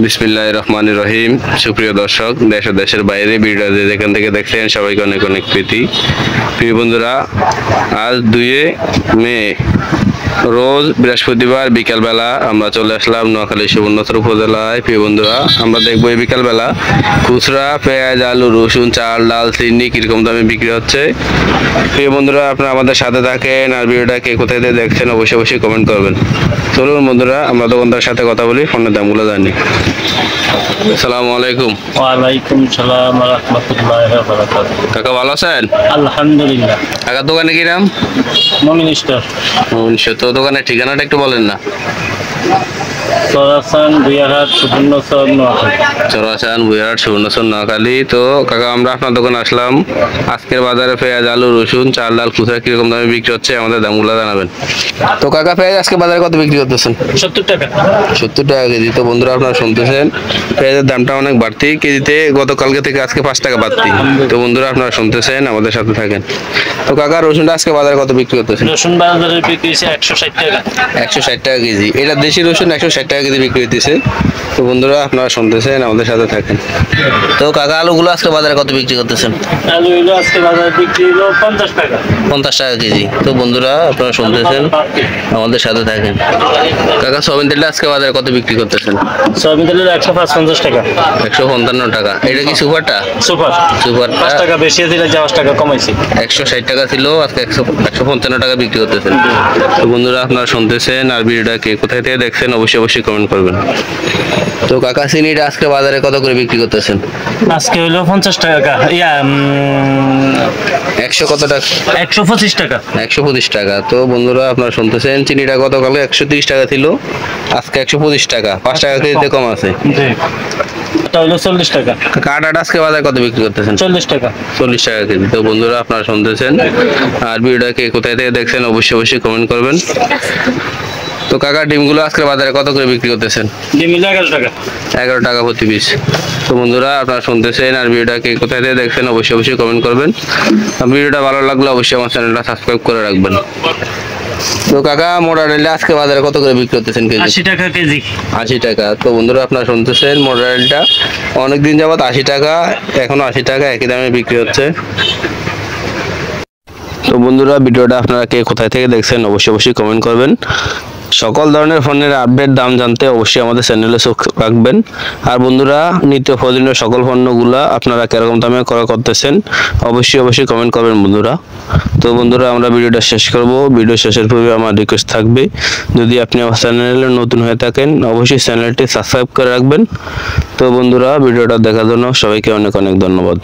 বিসমিল্লাহির রহমানির রহিম। সুপ্রিয় দর্শক, দেশ ও দেশের বাইরে ভিডিও যেখান থেকে দেখছেন সবাইকে অনেক অনেক প্রীতি। প্রিয় বন্ধুরা, আজ 2 মে রোজ বৃহস্পতিবার বিকালবেলা আমরা চলে আসলাম নোয়াখালী সুবর্ণচর উপজেলায়। প্রিয় বন্ধুরা, আমরা দেখবো এই বিকালবেলা খুচরা পেঁয়াজ, আলু, রসুন, চাল, ডাল, চিনি কিরকম দামে বিক্রি হচ্ছে। প্রিয় বন্ধুরা, আপনারা আমাদের সাথে থাকেন আর ভিডিওটাকে কোথায় দিয়ে দেখছেন অবশ্যই অবশ্যই কমেন্ট করবেন। চলুন বন্ধুরা, আমরা দোকানদারের সাথে কথা বলি, ফোনের দামগুলো জানি। আসসালামু আলাইকুম। ওয়ালাইকুম সালাম ওয়া রাহমাতুল্লাহি ওয়া বারাকাতুহু। কাকা ভালো আছেন? আলহামদুলিল্লাহ। কাকার দোকানে কি নাম? মুমিন স্টোর। তো দোকানের ঠিকানাটা একটু বলেন না। চৌরাস্তান বুয়ারহাট সুবর্ণচর নোয়াখালী। চৌরাস্তান বুয়ারহাট সুবর্ণচর নোয়াখালী। তো কাকা, আমরা আপনার দোকানে আসলাম। আজকের বাজারে পেঁয়াজ, আলু, রসুন, চাল, ডাল খুচরা কিরকম দামে বিক্রি হচ্ছে আমাদের দামগুলো জানাবেন। তো কাকা, পেঁয়াজ আজকে বাজারে কত বিক্রি করতেছেন? 70 টাকা। 70 টাকা কেজি। তো বন্ধুরা, আপনারা শুনতেছেন পেঁয়াজের দামটা অনেক বাড়তি, কেজিতে গতকালকে থেকে আজকে 5 টাকা বাড়তি। তো বন্ধুরা, আপনারা শুনতেছেন, আমাদের সাথে থাকেন। তো কাকা, রসুনটা আজকে বাজারে কত বিক্রি করতেছেন? রসুন বাজারে বিক্রি হচ্ছে 160 টাকা। 160 টাকা কেজি। এটা দেশি রসুন 160 টাকা কেজি বিক্রি হইতেছে। তো বন্ধুরা, আপনারা শুনতেছেন, আমাদের সাথে থাকেন। তো কাকা, আলুগুলো আজকে বাজারে কত বিক্রি করতেছেন? আলু হলো আজকে বাজারে বিক্রি হলো 50 টাকা। 50 টাকা কেজি। তো বন্ধুরা, আপনারা শুনতেছেন, আমাদের সাথে থাকেন। কাকা, সয়াবিন তেলটা আজকে বাজারে কত বিক্রি করতেছেন? সয়াবিন তেল 155 টাকা। 155 টাকা। এটা কি সুপারটা? সুপার। সুপারটা 5 টাকা বেশি দিলে 10 টাকা কমাইছি। 160 টাকা ছিল, আজকে 155 টাকা বিক্রি করতেছেন। তো বন্ধুরা, আপনারা শুনতেছেন আর ভিডিওটা কে কোথায় থেকে দেখছেন অবশ্যই অবশ্যই কমেন্ট করবেন। তো কাকা, চিনিটা আজকে বাজারে কত করে বিক্রি করতেছেন? আজকে হলো 50 টাকা। 100 কত টাকা? 125 টাকা। 125 টাকা। তো বন্ধুরা, আপনারা শুনতেছেন, চিনিটা গতকালে 130 টাকা ছিল, আজকে 125 টাকা, 5 টাকা কেজিতে কম আছে। জি। এটা হলো 40 টাকা। কাটাটা আজকে বাজারে কত বিক্রি করতেছেন? 40 টাকা। 40 টাকা কেজি। তো বন্ধুরা, আপনারা শুনতেছেন আর ভিডিওটাকে কোথায় থেকে দেখছেন অবশ্যই অবশ্যই কমেন্ট করবেন। তো কাকা, ডিমগুলো আজকে বাজারে কত করে বিক্রি করতেছেন? ডিম হলো 11 টাকা। 11 টাকা প্রতি পিস। তো বন্ধুরা, আপনারা শুনতেছেন আর ভিডিওটাকে কোথায় থেকে দেখছেন অবশ্যই অবশ্যই কমেন্ট করবেন। আর ভিডিওটা ভালো লাগলে অবশ্যই আমার চ্যানেলটা সাবস্ক্রাইব করে রাখবেন। তো কাকা, মোটা ডালটা আজকে বাজারে কত করে বিক্রি করতেছেন কেজি? 80 টাকা কেজি। 80 টাকা। তো বন্ধুরা, আপনারা শুনতেছেন, মোটা ডালটা অনেকদিন যাবত 80 টাকা, এখনো 80 টাকা একই দামে বিক্রি হচ্ছে। তো বন্ধুরা, ভিডিওটা আপনারা কে কোথায় থেকে দেখছেন অবশ্যই অবশ্যই কমেন্ট করবেন। সকল ধরনের ফোনের আপডেট দাম জানতে অবশ্যই আমাদের চ্যানেলে চোখ রাখবেন। আর বন্ধুরা, নিত্য প্রয়োজনীয় সকল পণ্যগুলা আপনারা কিরকম দামে ক্রয় করতেছেন অবশ্যই অবশ্যই কমেন্ট করবেন বন্ধুরা। তো বন্ধুরা, আমরা ভিডিওটা শেষ করব। ভিডিও শেষের পূর্বে আমার রিকোয়েস্ট থাকবে, যদি আপনি আমার চ্যানেলে নতুন হয়ে থাকেন অবশ্যই চ্যানেলটি সাবস্ক্রাইব করে রাখবেন। তো বন্ধুরা, ভিডিওটা দেখার জন্য সবাইকে অনেক অনেক ধন্যবাদ।